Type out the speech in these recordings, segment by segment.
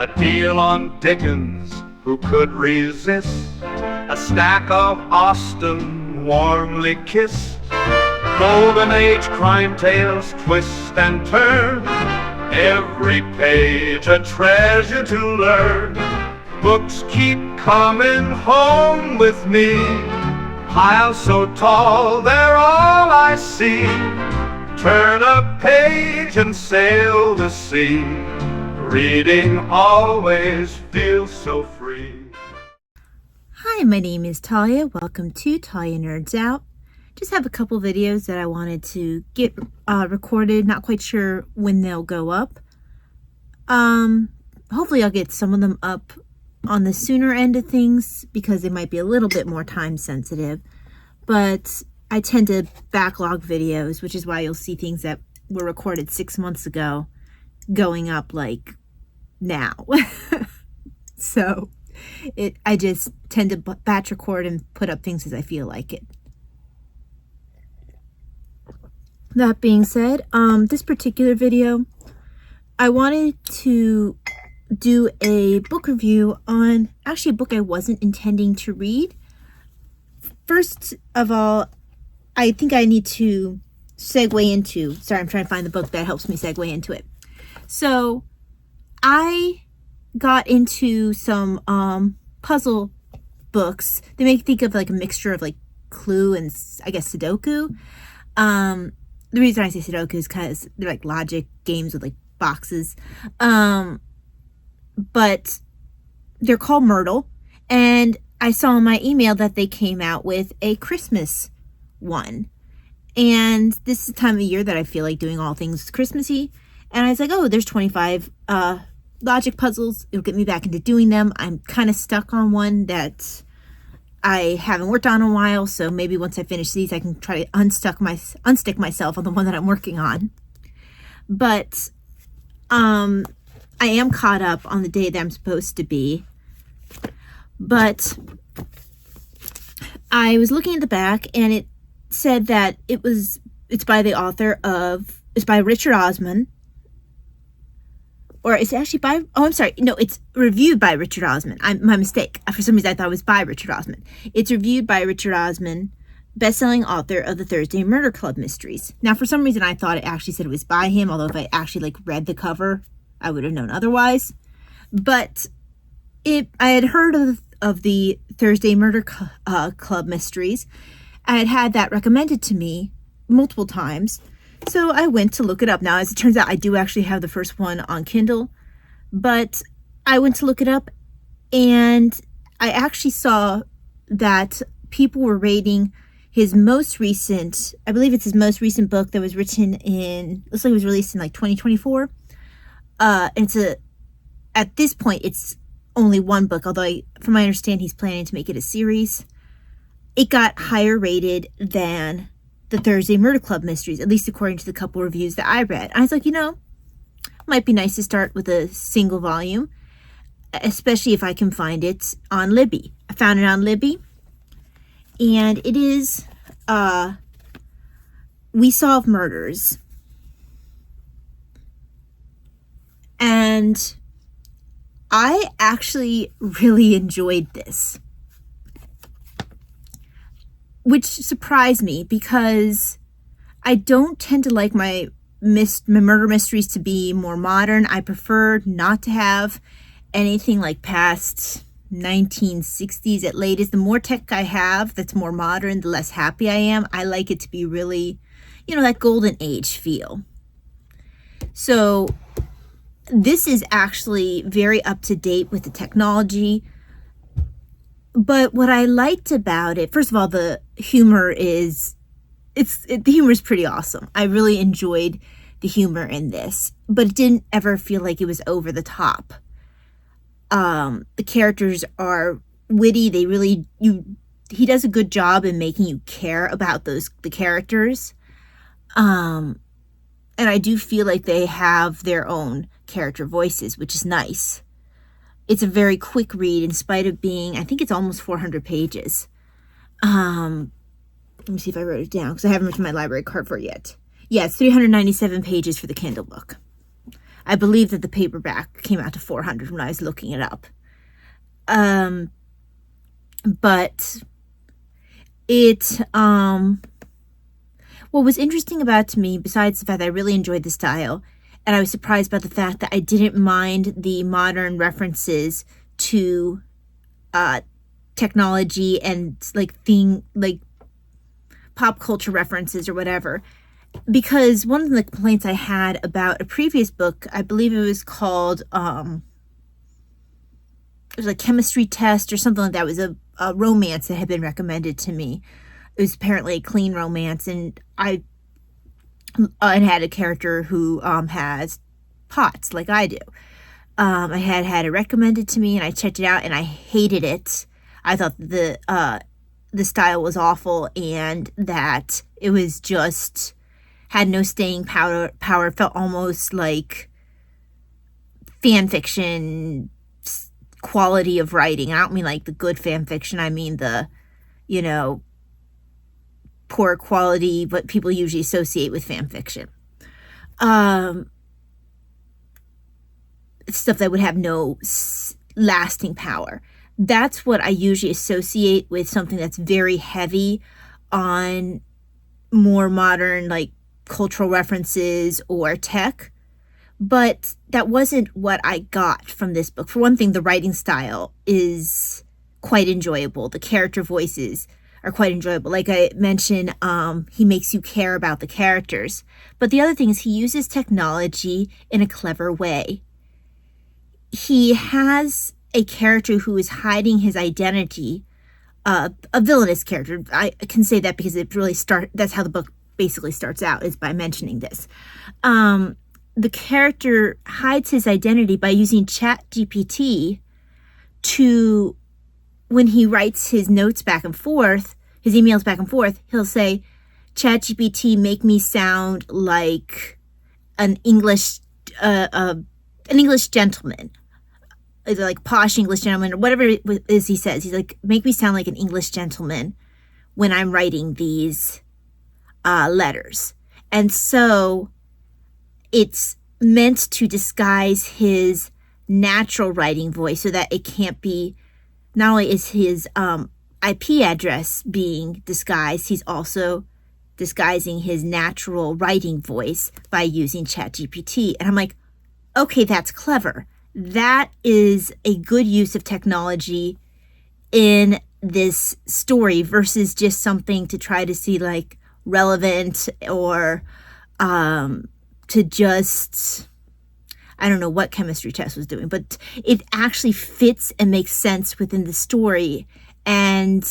A deal on Dickens, who could resist? A stack of Austen, warmly kissed. Golden Age crime tales twist and turn, every page a treasure to learn. Books keep coming home with me, piles so tall they're all I see. Turn a page and sail the sea, reading always feels so free. Hi, my name is Talia. Welcome to Talia Nerds Out. Just have a couple videos that I wanted to get recorded. Not quite sure when they'll go up. Hopefully I'll get some of them up on the sooner end of things because they might be a little bit more time sensitive. But I tend to backlog videos, which is why you'll see things that were recorded 6 months ago going up like now. So I just tend to batch record and put up things as I feel like it. That being said, this particular video, I wanted to do a book review on actually a book I wasn't intending to read. First of all, I think I need to segue into, sorry, I'm trying to find the book that helps me segue into it. So I got into some puzzle books. They make me think of like a mixture of like Clue and I guess Sudoku. The reason I say Sudoku is because they're like logic games with like boxes. But they're called Myrtle. And I saw in my email that they came out with a Christmas one. And this is the time of year that I feel like doing all things Christmassy. And I was like, oh, there's 25 logic puzzles. It'll get me back into doing them. I'm kind of stuck on one that I haven't worked on in a while. So maybe once I finish these, I can try to unstick myself on the one that I'm working on. But I am caught up on the day that I'm supposed to be. But I was looking at the back and it said that it's by the author of, it's by Richard Osman. Or it's actually by, oh, I'm sorry. No, it's reviewed by Richard Osman. My mistake. For some reason, I thought it was by Richard Osman. It's reviewed by Richard Osman, best-selling author of the Thursday Murder Club mysteries. Now, for some reason, I thought it actually said it was by him, although if I actually read the cover, I would have known otherwise. But I had heard of the Thursday Murder Club mysteries. I had that recommended to me multiple times. So I went to look it up. Now, as it turns out, I do actually have the first one on Kindle, but I went to look it up and I actually saw that people were rating his most recent, I believe it's his most recent book that was written in, looks like it was released in like 2024. And at this point, it's only one book, although from my understanding, he's planning to make it a series. It got higher rated than the Thursday Murder Club mysteries, at least according to the couple reviews that I read. I was like, might be nice to start with a single volume, especially if I can find it on Libby. I found it on Libby, and it is We Solve Murders. And I actually really enjoyed this, which surprised me because I don't tend to like my murder mysteries to be more modern. I prefer not to have anything like past 1960s at latest. The more tech I have that's more modern, the less happy I am. I like it to be really, that golden age feel. So this is actually very up to date with the technology. But what I liked about it, first of all, the humor is, the humor is pretty awesome. I really enjoyed the humor in this, but it didn't ever feel like it was over the top. The characters are witty. He does a good job in making you care about the characters. And I do feel like they have their own character voices, which is nice. It's a very quick read in spite of being, I think it's almost 400 pages. Let me see if I wrote it down because I haven't written my library card for it yet. Yeah, it's 397 pages for the Kindle book. I believe that the paperback came out to 400 when I was looking it up. But it, what was interesting about it to me, besides the fact that I really enjoyed the style, and I was surprised by the fact that I didn't mind the modern references to technology and like pop culture references or whatever. Because one of the complaints I had about a previous book, I believe it was called it was a chemistry test or something like that. It was a romance that had been recommended to me. It was apparently a clean romance, and it had a character who has POTS like I do. I had it recommended to me, and I checked it out, and I hated it. I thought the style was awful, and that it was just had no staying power. Felt almost like fan fiction quality of writing. I don't mean like the good fan fiction. I mean the, poor quality, what people usually associate with fan fiction. Stuff that would have no lasting power. That's what I usually associate with something that's very heavy on more modern, like cultural references or tech. But that wasn't what I got from this book. For one thing, the writing style is quite enjoyable. The character voices are quite enjoyable. Like I mentioned, he makes you care about the characters. But the other thing is he uses technology in a clever way. He has a character who is hiding his identity, a villainous character. I can say that because it really that's how the book basically starts out, is by mentioning this. The character hides his identity by using ChatGPT to, when he writes his notes back and forth, his emails back and forth, he'll say, ChatGPT, make me sound like an English gentleman, either like posh English gentleman or whatever it is he says. He's like, make me sound like an English gentleman when I'm writing these letters. And so it's meant to disguise his natural writing voice so that it can't be, not only is his IP address being disguised, he's also disguising his natural writing voice by using ChatGPT. And I'm like, okay, that's clever. That is a good use of technology in this story versus just something to try to see like relevant or to just, I don't know what chemistry test was doing, but it actually fits and makes sense within the story. And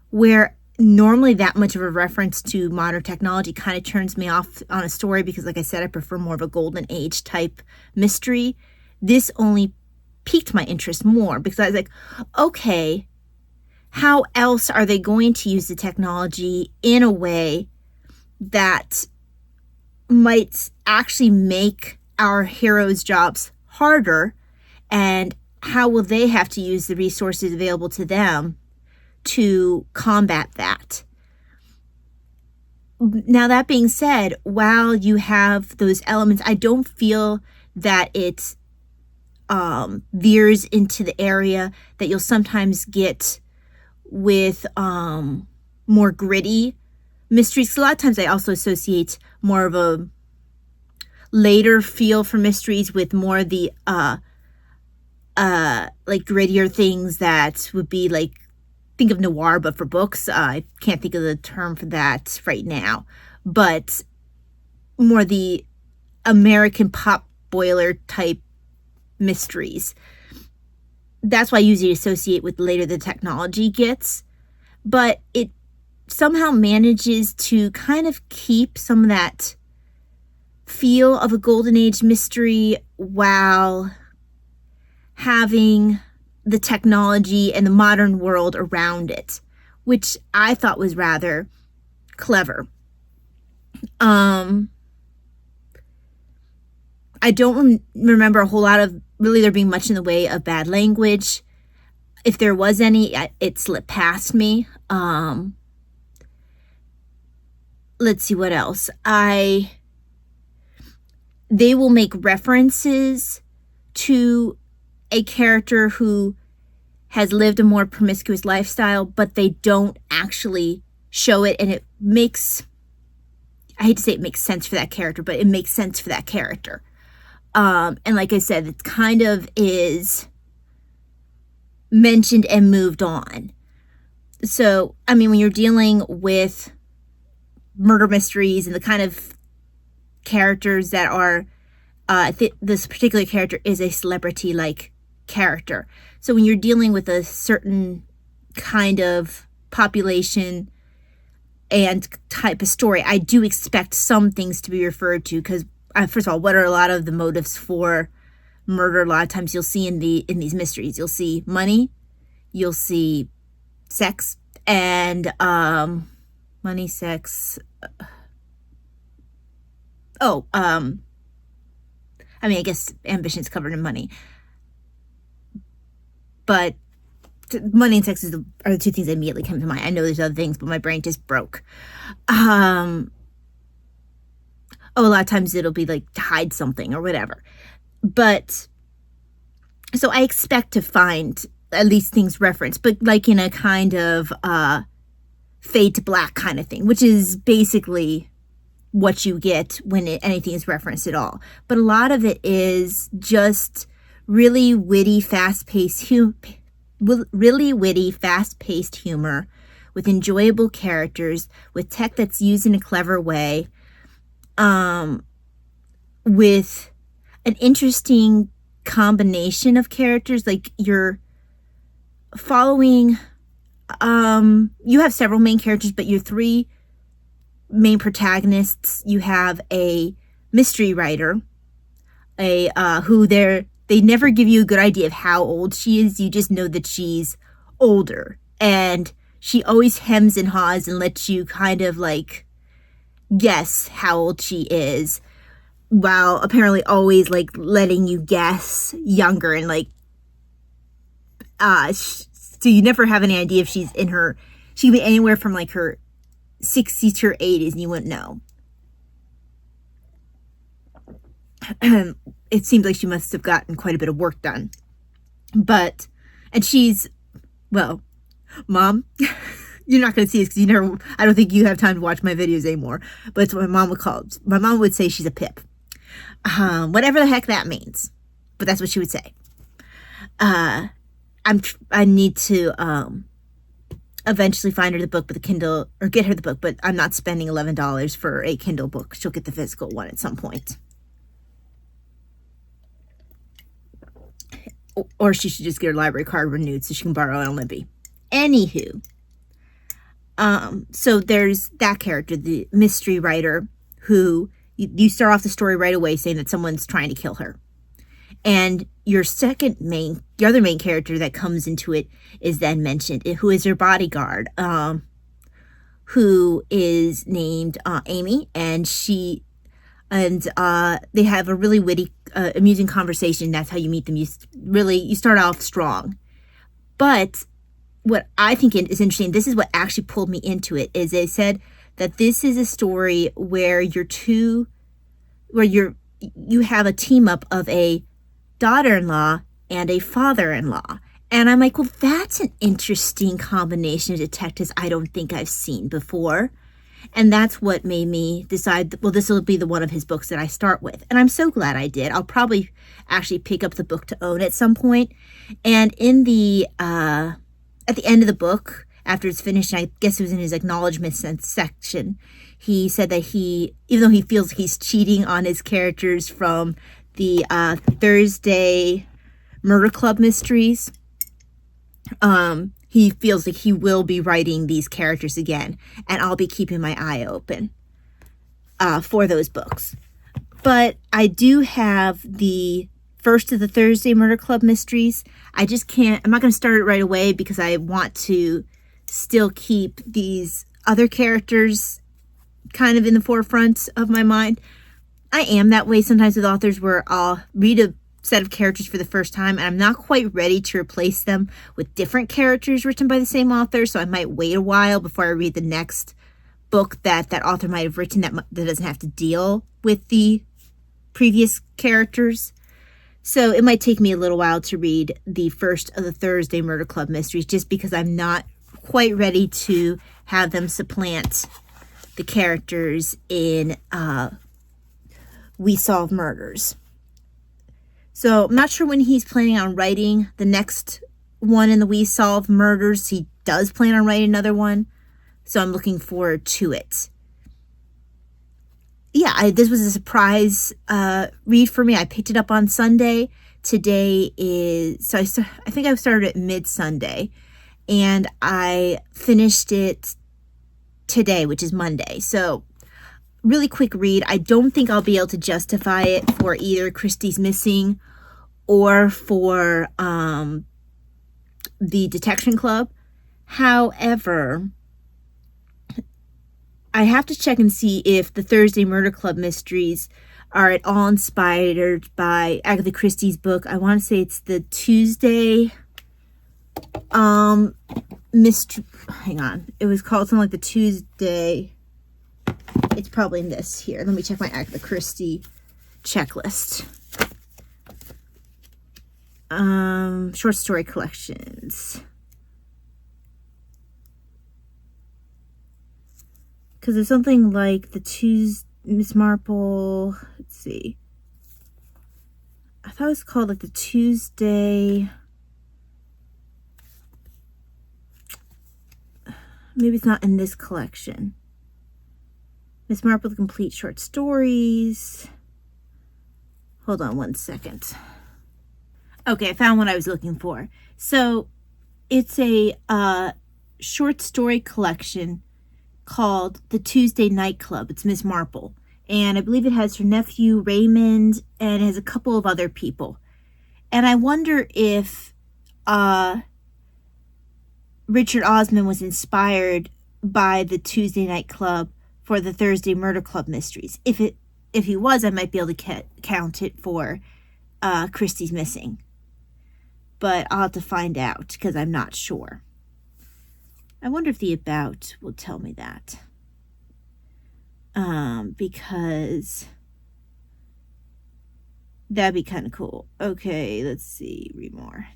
where normally that much of a reference to modern technology kind of turns me off on a story, because like I said, I prefer more of a golden age type mystery. This only piqued my interest more because I was like, okay, how else are they going to use the technology in a way that might actually make our heroes' jobs harder, and how will they have to use the resources available to them to combat that? Now, that being said, while you have those elements, I don't feel that it veers into the area that you'll sometimes get with more gritty mysteries. A lot of times I also associate more of a later feel for mysteries with more of the like grittier things that would be like, think of noir but for books. I can't think of the term for that right now, but more the American pop boiler type mysteries. That's why I usually associate with later the technology gets, but it somehow manages to kind of keep some of that feel of a golden age mystery while having the technology and the modern world around it, which I thought was rather clever. I don't remember a whole lot of really there being much in the way of bad language. If there was any, it slipped past me. Let's see what else. they will make references to a character who has lived a more promiscuous lifestyle, but they don't actually show it, and it makes, I hate to say it makes sense for that character, but it makes sense for that character. And like I said, it kind of is mentioned and moved on. So, I mean, when you're dealing with murder mysteries and the kind of characters that are, this particular character is a celebrity-like character. So when you're dealing with a certain kind of population and type of story, I do expect some things to be referred to, because first of all, what are a lot of the motives for murder? A lot of times you'll see in these mysteries, you'll see money, you'll see sex, and money, sex. I mean, I guess ambition's covered in money, but money and sex are the two things that immediately come to mind. I know there's other things, but my brain just broke. A lot of times it'll be like to hide something or whatever. But so I expect to find at least things referenced, but like in a kind of fade to black kind of thing, which is basically what you get when anything is referenced at all. But a lot of it is just really witty, fast-paced humor with enjoyable characters, with tech that's used in a clever way, with an interesting combination of characters. Like you're following, you have several main characters, but your three main protagonists, you have a mystery writer, who they never give you a good idea of how old she is. You just know that she's older, and she always hems and haws and lets you kind of like guess how old she is, while apparently always like letting you guess younger, and like so you never have any idea if she can be anywhere from like her 60s to her 80s, and you wouldn't know. It seems like she must have gotten quite a bit of work done. And she's, well, Mom, you're not going to see this because I don't think you have time to watch my videos anymore, but it's what my mom would call it. My mom would say she's a pip. Whatever the heck that means, but that's what she would say. I need to, eventually find her the book with a Kindle, or get her the book, but I'm not spending $11 for a Kindle book. She'll get the physical one at some point. Or she should just get her library card renewed so she can borrow it on Libby. Anywho, so there's that character, the mystery writer, who you start off the story right away saying that someone's trying to kill her. And your the other main character that comes into it is then mentioned, who is her bodyguard, who is named Amy, and they have a really witty, amusing conversation. That's how you meet them. You start off strong. But what I think is interesting, this is what actually pulled me into it, is they said that this is a story where you have a team up of a daughter-in-law and a father-in-law. And I'm like, well, that's an interesting combination of detectives I don't think I've seen before. And that's what made me decide, well, this will be one of his books that I start with. And I'm so glad I did. I'll probably actually pick up the book to own at some point. And in at the end of the book, after it's finished, I guess it was in his acknowledgement section, he said that even though he feels he's cheating on his characters from the Thursday Murder Club mysteries, he feels like he will be writing these characters again, and I'll be keeping my eye open for those books. But I do have the first of the Thursday Murder Club mysteries. I'm not going to start it right away because I want to still keep these other characters kind of in the forefront of my mind. I am that way sometimes with authors, where I'll read a set of characters for the first time and I'm not quite ready to replace them with different characters written by the same author, so I might wait a while before I read the next book that author might have written that doesn't have to deal with the previous characters. So it might take me a little while to read the first of the Thursday Murder Club mysteries, just because I'm not quite ready to have them supplant the characters in We Solve Murders. So I'm not sure when he's planning on writing the next one in the We Solve Murders. He does plan on writing another one, so I'm looking forward to it. Yeah, this was a surprise read for me. I picked it up on Sunday. Today is, so I think I started at mid-Sunday, and I finished it today, which is Monday. So really quick read. I don't think I'll be able to justify it for either Christie's Missing or for the Detection Club. However, I have to check and see if the Thursday Murder Club mysteries are at all inspired by Agatha Christie's book. I want to say it's the Tuesday mystery. Hang on. It was called something like the Tuesday. It's probably in this here. Let me check my Agatha Christie checklist. Short story collections. Because it's something like the Tuesday, Miss Marple, let's see. I thought it was called like the Tuesday. Maybe it's not in this collection. Miss Marple, the Complete Short Stories. Hold on one second. Okay, I found what I was looking for. So it's a short story collection called The Tuesday Night Club. It's Miss Marple. And I believe it has her nephew Raymond, and it has a couple of other people. And I wonder if Richard Osman was inspired by the Tuesday Night Club for the Thursday Murder Club mysteries. If he was, I might be able to count it for Christie's Missing. But I'll have to find out because I'm not sure. I wonder if the About will tell me that. Because that'd be kind of cool. Okay, let's see. Read more.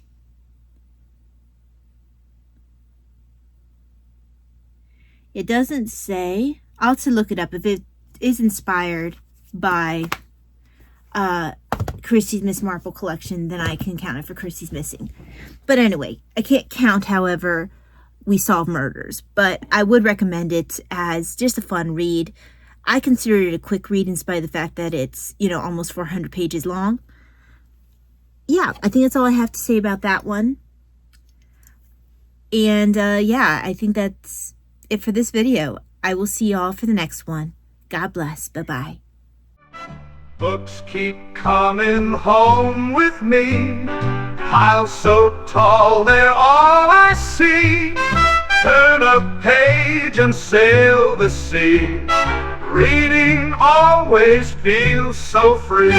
It doesn't say. I'll have to look it up. If it is inspired by Christie's Miss Marple collection, then I can count it for Christie's Missing. But anyway, I can't count, however, We Solve Murders. But I would recommend it as just a fun read. I consider it a quick read in spite of the fact that it's, almost 400 pages long. Yeah, I think that's all I have to say about that one. And yeah, I think that's it for this video. I will see y'all for the next one. God bless. Bye-bye. Books keep coming home with me. Piles so tall, they're all I see. Turn a page and sail the sea. Reading always feels so free.